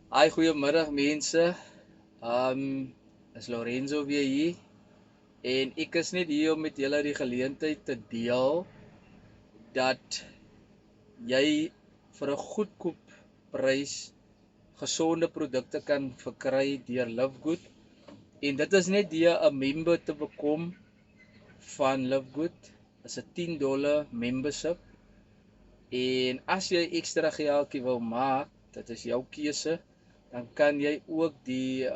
Hi, goeiemiddag mense. Is Lorenzo weer hier en ek is net hier om met julle die geleentheid te deel dat jy vir 'n goedkoop prys gesonde produkte kan verkry deur Livegood en dit is net deur 'n member te bekom van Livegood. Is 'n $10 membership en as jy ekstra geldjie wil maak, dit is jou keuse, dan kan jy ook die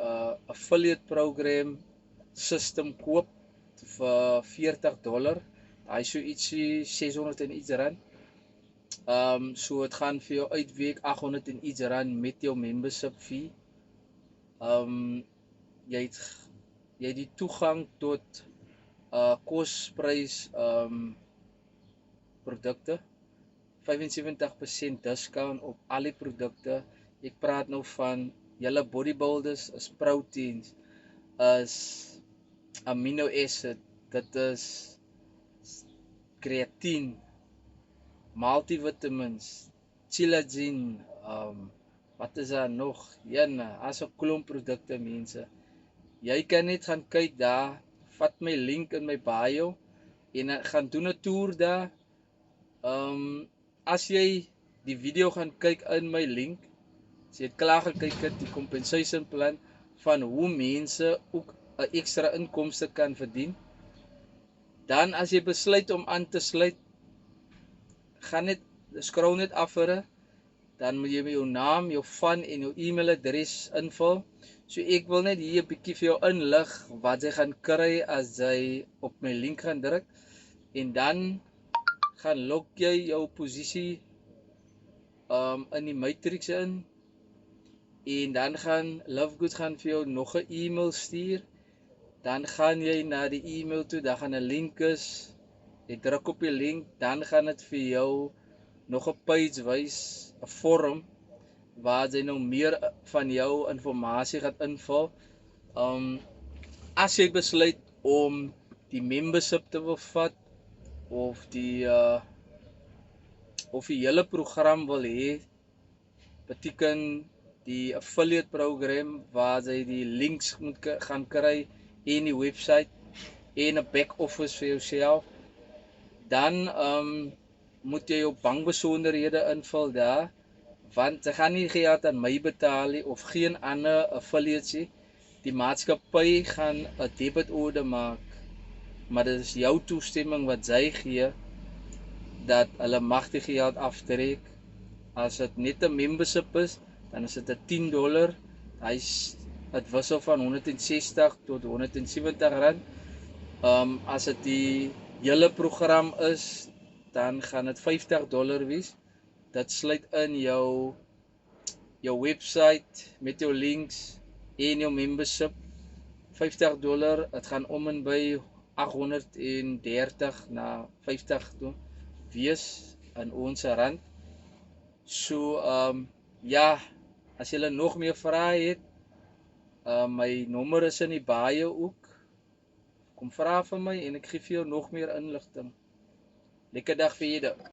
affiliate program system koop vir $40. Hy so ietsie 600 en iets rand. So dit gaan vir jou uitweek 800 en iets rand met jou membership fee. Um jy het die toegang tot kosprys produkte. 75% discount op al die produkte. Ek praat nou van julle bodybuilders, is proteins, is amino acid, dit is creatine, multivitamins, chilagine, wat is daar nog? Jene, as 'n klomp produkte mense. Jy kan net gaan kyk daar, vat my link in my bio en gaan doen 'n toer daar. As jy die video gaan kyk in my link, as jy het klaar gekyk het, die compensation plan van hoe mense ook 'n ekstra inkomste kan verdien, dan as jy besluit om aan te sluit, gaan net scroll net af vir dan moet jy jou naam, jou van en jou e-mailadres invul. So ek wil net hier 'n bietjie vir jou inlig wat jy gaan kry as jy op my link gaan druk en dan gaan lok jy jou posisie in die matrix in en dan gaan Livegood gaan vir jou nog 'n e-mail stuur. Dan gaan jy na die e-mail toe, daar gaan 'n link is. Jy druk op die link, dan gaan dit vir jou nog 'n page wys, 'n vorm waar jy nou meer van jou inligting gaan invul. As jy besluit om die membership te wil vat of die hele program wil hê, beteken die affiliate program waar jy die links moet gaan kry en die website en 'n back office vir jouself, dan moet jy jou bankbesonderhede invul daar, want jy gaan nie geld aan my betaal nie of geen ander affiliates nie. Die maatskappy gaan 'n debit order maak, maar dit is jou toestemming wat jy gee dat hulle mag die geld aftrek. As dit net 'n membership is, dan is dit 'n $10. Dit wissel van 160 tot 170 rand. As dit die hele program is, dan gaan dit $50 wees. Dit sluit in jou website met jou links en jou membership. $50, dit gaan om en by 830 na 50 toe wees in ons rand. So ja, as jy nog meer vrae het, my nommer is in die bio ook. Kom vra vir my en ek gee vir jou nog meer inligting. Lekker dag vir julle.